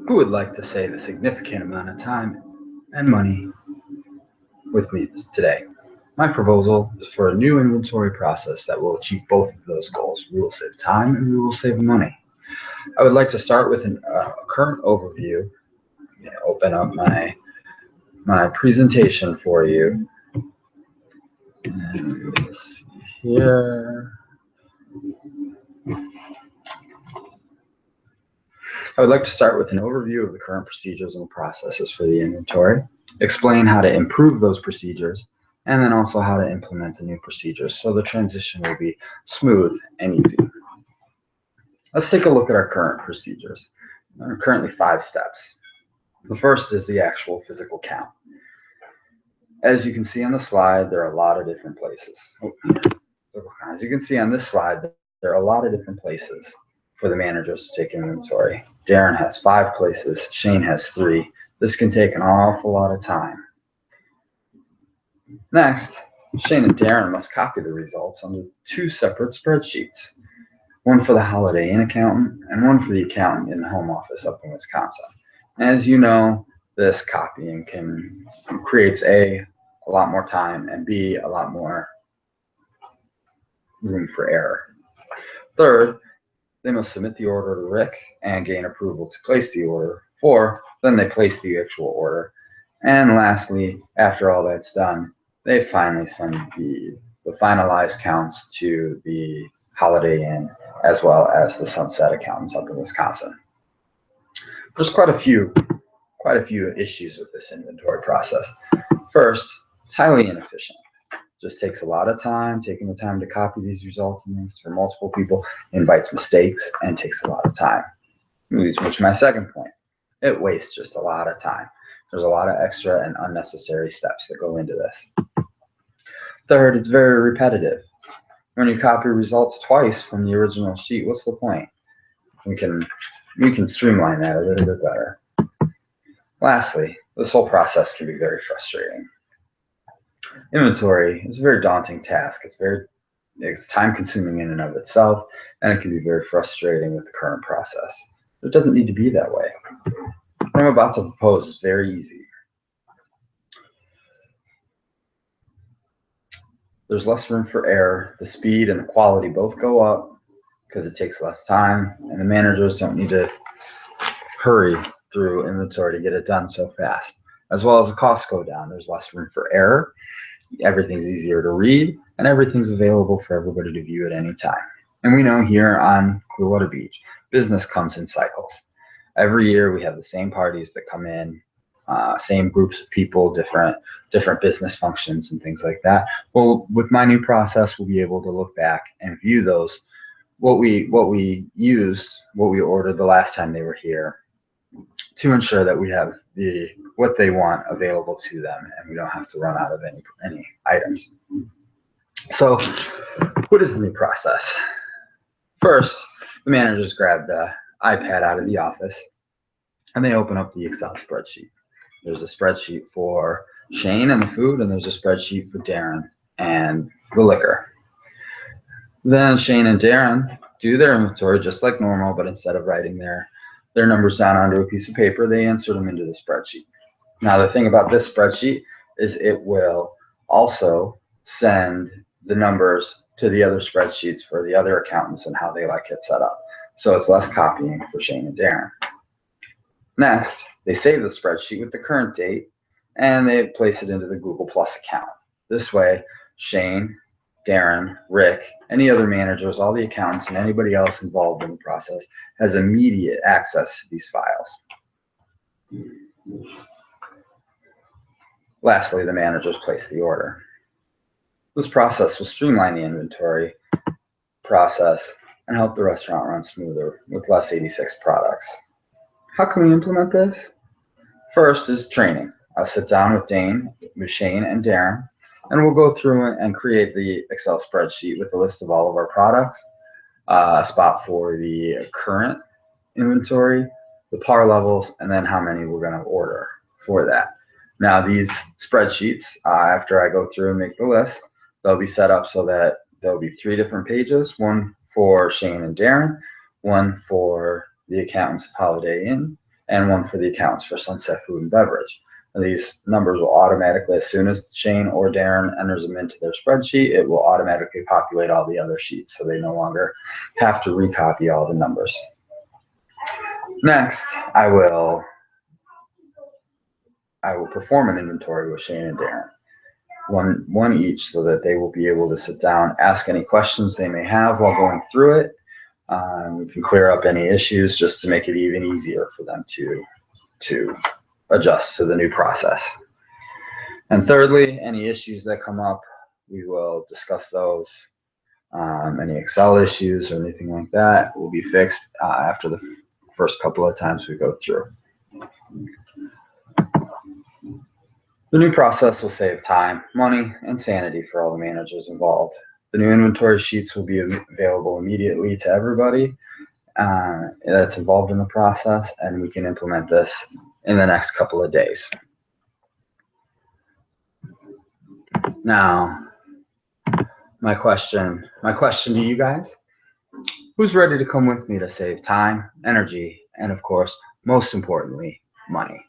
who would like to save a significant amount of time and money with me today? My proposal is for a new inventory process that will achieve both of those goals. We will save time and we will save money. I would like to start with a current overview. Open up my presentation for you. And let's see here. I would like to start with an overview of the current procedures and processes for the inventory, explain how to improve those procedures, and then also how to implement the new procedures so the transition will be smooth and easy. Let's take a look at our current procedures. There are currently 5 steps. The first is the actual physical count. As you can see on the slide, there are a lot of different places. As you can see on this slide, there are a lot of different places for the managers to take inventory. Darren has 5 places, Shane has 3. This can take an awful lot of time. Next, Shane and Darren must copy the results onto 2 separate spreadsheets, one for the Holiday Inn accountant and one for the accountant in the home office up in Wisconsin. As you know, this copying creates a lot more time and B, a lot more room for error. Third, they must submit the order to Rick and gain approval to place the order. 4, then they place the actual order. And lastly, after all that's done, they finally send the finalized counts to the Holiday Inn as well as the Sunset accountants up in Wisconsin. There's quite a few issues with this inventory process. First, it's highly inefficient. Just takes a lot of time. Taking the time to copy these results and things for multiple people invites mistakes and takes a lot of time. Which is my second point. It wastes just a lot of time. There's a lot of extra and unnecessary steps that go into this. Third, it's very repetitive. When you copy results twice from the original sheet, what's the point? We can streamline that a little bit better. Lastly, this whole process can be very frustrating. Inventory is a very daunting task. It's time consuming in and of itself, and it can be very frustrating with the current process. It doesn't need to be that way. What I'm about to propose is very easy. There's less room for error. The speed and the quality both go up because it takes less time, and the managers don't need to hurry through inventory to get it done so fast. As well as the costs go down. There's less room for error. Everything's easier to read, and everything's available for everybody to view at any time. And we know here on Clearwater Beach, business comes in cycles. Every year we have the same parties that come in, same groups of people, different business functions and things like that. Well, with my new process, we'll be able to look back and view those, what we used, what we ordered the last time they were here, to ensure that we have what they want available to them and we don't have to run out of any items. So what is the new process? First, the managers grab the iPad out of the office and they open up the Excel spreadsheet. There's a spreadsheet for Shane and the food, and there's a spreadsheet for Darren and the liquor. Then Shane and Darren do their inventory just like normal, but instead of writing their numbers down onto a piece of paper, they insert them into the spreadsheet. Now, the thing about this spreadsheet is it will also send the numbers to the other spreadsheets for the other accountants and how they like it set up. So it's less copying for Shane and Darren. Next, they save the spreadsheet with the current date and they place it into the Google Plus account. This way, Shane, Darren, Rick, any other managers, all the accountants, and anybody else involved in the process has immediate access to these files. Lastly, the managers place the order. This process will streamline the inventory process and help the restaurant run smoother with less 86 products. How can we implement this? First is training. I'll sit down with Shane, and Darren, and we'll go through and create the Excel spreadsheet with a list of all of our products, a spot for the current inventory, the par levels, and then how many we're going to order for that. Now, these spreadsheets, after I go through and make the list, they'll be set up so that there'll be 3 different pages, one for Shane and Darren, one for the accountants of Holiday Inn, and one for the accounts for Sunset Food and Beverage. And these numbers will automatically, as soon as Shane or Darren enters them into their spreadsheet, it will automatically populate all the other sheets, so they no longer have to recopy all the numbers. Next, I will perform an inventory with Shane and Darren, one each, so that they will be able to sit down, ask any questions they may have while going through it. We can clear up any issues just to make it even easier for them to adjust to the new process. And thirdly, any issues that come up, we will discuss those. Any Excel issues or anything like that will be fixed after the first couple of times we go through. The new process will save time, money, and sanity for all the managers involved. The new inventory sheets will be available immediately to everybody that's involved in the process, and we can implement this in the next couple of days. Now, my question to you guys: who's ready to come with me to save time, energy, and of course, most importantly, money?